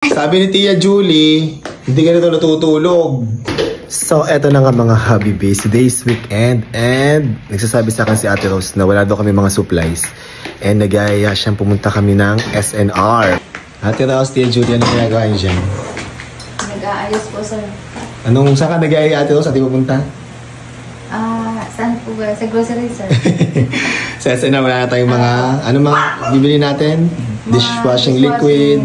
Sabi ni Tia Julie, hindi ka nito natutulog. So, eto na nga mga Habibis. Today's weekend and nagsasabi sa akin si Ate Rose na wala daw kami mga supplies. And nag-aaya siyang pumunta kami ng SNR. Ate Rose, Tia Julie, ano ginagawa niyo dyan? Nag-aayos po, sir. Saan ka nag-aaya, Ate Rose? Ate pupunta? Saan po ba? Sa grocery, sir. Sa SNR, wala na tayong mga, mga bibili natin? Dishwashing liquid.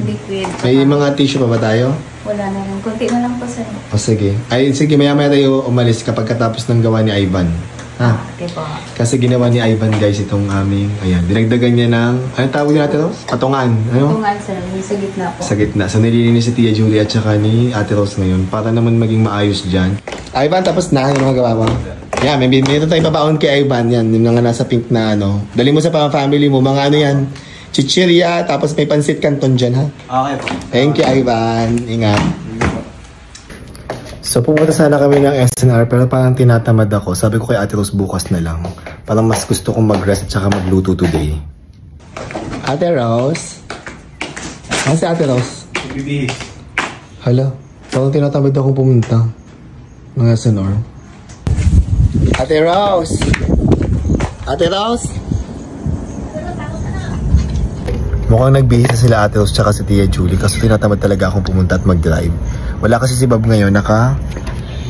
May mga tissue pa ba tayo? Wala na lang. Kunti na lang po, sir. O sige. Ay, sige, maya-maya tayo umalis kapag katapos ng gawa ni Ivan. Ha? Okay po. Kasi ginawa ni Ivan, guys, itong aming, ayan, dinagdagan niya ng, ano tawag natin, Rose? Patungan. Ano? Patungan, sir. Sa gitna po. Sa gitna. So, nililinis si Tia Julie at saka ni Ate Rose ngayon para naman maging maayos dyan. Ivan, tapos na. Ano magawa mo? Yan, may tayo papaon kay Ivan. Yan, yung mga nasa pink na ano. Dali mo sa family mo. Mga ano yan. Chichirya, tapos may pansit canton dyan, ha? Okay po. Thank you, Ivan. Ingat. So, pumunta sana kami ng SNR pero parang tinatamad ako. Sabi ko kay Ate Rose bukas na lang. Parang mas gusto kong mag-rest at saka magluto today. Ate Rose? Ano si Ate Rose? Bibihis. Hala, parang tinatamad akong pumunta ng SNR. Ate Rose! Ate Rose! Mukhang nagbihis na sila Ate Rose tsaka si Tia Julie kasi tinatamad talaga akong pumunta at mag-drive. Wala kasi si Bob ngayon,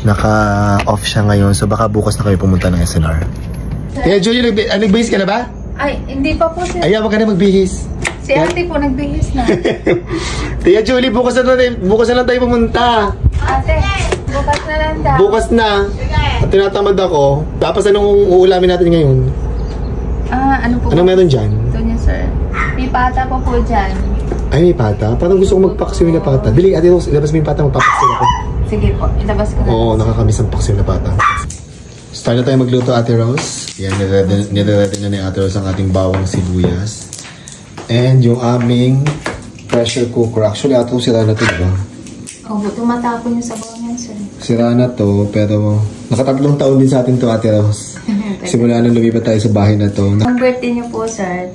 naka-off siya ngayon, so baka bukas na kayo pumunta ng SNR. Tia Julie, nagbihis ka na ba? Ay, hindi pa po, sir. Ayaw, wag ka na magbihis. Si ate po, nagbihis na. Tia Julie, bukas na lang tayo pumunta. Ate, bukas na lang daw. Bukas na. At tinatamad ako. Tapos anong uulamin natin ngayon? Ano po? Anong meron dyan? Ito niya, sir. May pata po dyan. Ay, may pata? Parang gusto ko magpaksiw na pata. Dili, Ate Rose, ilabas mo yung pata, magpapaksiw ako. Sige po, ilabas ko na. Oo, nakakamiss ang paksiw na pata. Start na tayo magluto, Ate Rose. Yan, nire-ready na ni Ate Rose ang ating bawang sibuyas. And yung aming pressure cooker. Actually, Ate Rose, sira na ito, diba? Oo, tumatapon yung sabaw niyan, sir. Sira na to, pero nakatatlong taon din sa atin to, Ate Rose. Simula nang lumipat tayo sa bahay na to. Ang birthday niyo po, sir,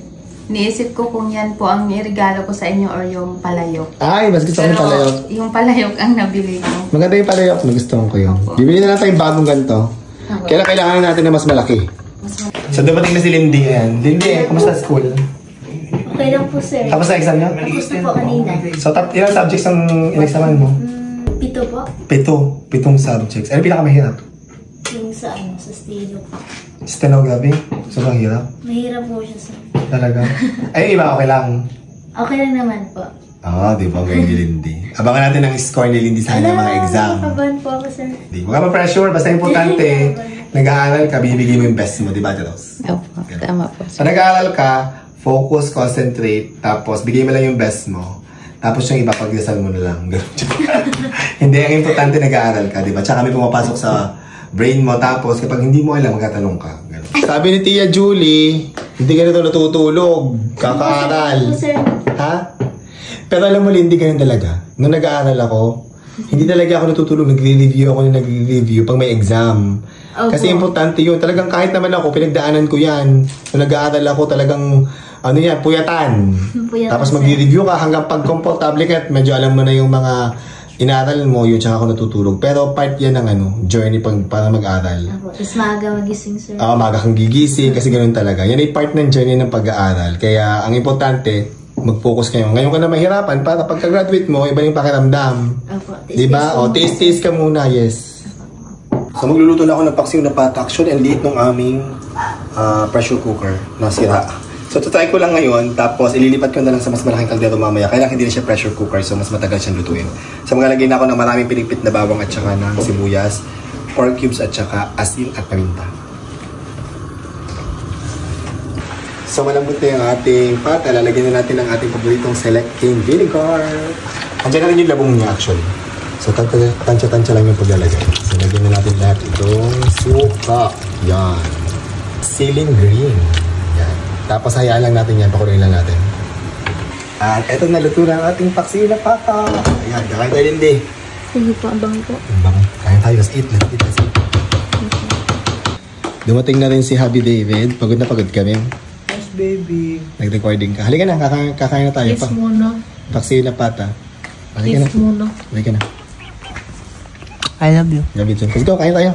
niisip ko kung yan po ang irigalo ko sa inyo or yung palayok. Ay, mas gusto ko yung palayok. Yung palayok ang nabili ko. Maganda yung palayok, nagustuhan ko yun. Bibili na lang tayong bagong ganito. Kailangan natin na mas malaki. So, dumating na si Lindy. Ayan. Lindy, kumusta school? Okay lang po, sir. Tapos na exam niya? Tapos na po kanina. So, ilang subjects ang in-examan mo? 7 po. 7 subjects. Ano pinakamahirap? Yung sa sa stilo po. Stenography? Sobrang hirap? Mahirap po siya, sir. Talaga? Ay, iba, okay lang. Okay lang naman po. Di ba? Galing ni Lindy. Abangan natin ang score ni Lindy sa kanyang mga exam. Nakabahan po ako, sir. Di mo ka pa-pressure. Basta importante, nag-aaral ka, bibigay mo yung best mo. Di ba, Rose? Opo, tama po. So, nag-aaral ka, focus, concentrate, tapos bigay mo lang yung best mo. Tapos yung ipapagdasal mo na lang. Hindi, ang importante nag-aaral ka, di ba? Tsaka may pumapasok sa brain mo, tapos kapag hindi mo alam, magtatanong ka. Ganun. Sabi ni Tia Julie, hindi ka nito natutulog, kakaaral. Sir. Ha? Pero alam mo, hindi ganun talaga. Nung nag-aaral ako, hindi talaga ako natutulog, nagre-review pag may exam. Opo. Kasi importante yun. Talagang kahit naman ako, pinagdaanan ko yan. Nung nag-aaral ako, talagang, puyatan. Tapos magre-review ka hanggang pag komportable ka at medyo alam mo na yung mga inaral mo, yun tsaka ako natutulog. Pero part yan ng journey para mag-aral. Tapos maaga magising, sir. Maaga kang gigising kasi ganun talaga. Yan ay part ng journey ng pag-aaral. Kaya ang importante, mag-focus kayo. Ngayon ka na mahirapan para pagka-graduate mo, iba yung pakiramdam. Opo. Diba? Taste ka muna, yes. So magluluto na ako ng paksiw na pata. Actually, ang liit ng aming pressure cooker na sira. So, tutry ko lang ngayon, tapos ililipat ko na lang sa mas malaking kaldero mamaya. Kailangan hindi na siya pressure cooker, so mas matagal siyang lutuin. So, maglalagay na ako ng maraming pinipit na bawang at saka ng sibuyas, pork cubes at saka asin at paminta. So, malambot na yung ating pata. Lalagyan na natin ang ating paboritong select cane vinegar. Andiyan na rin yung labong niya actually. So, tansya-tansya lang yung paglalagay. So, lagyan na natin lahat itong suka. Yan. Ceiling green. Yan. Tapos hayaan lang natin yan, pakuluin lang natin. At eto na, luto na ang ating paksiw na pata. Ayan, kakain tayo Lindy. Sige po, abang po. Abang, kain tayo, let's eat. Dumating na rin si Happy David. Pagod na pagod kami. Yes, baby. Nag-recording ka. Halika na, kakain na tayo. Yes muna. Paksiw na pata. Okay ka na. Kiss muna. Okay ka na. I love you. Love you too. Let's go, kain tayo.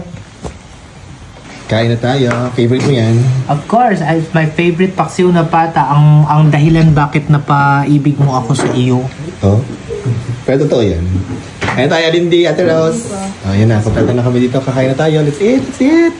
Kain na tayo. Favorite mo yan. Of course, my favorite paksiw na pata. Ang dahilan bakit napaibig mo ako sa iyo. Oh. Pero totoo yan. Kain tayo, Lindy, Ate Rose. Oh, yun na. Kompleto na kami dito. Kakain na tayo. Let's eat. Let's eat.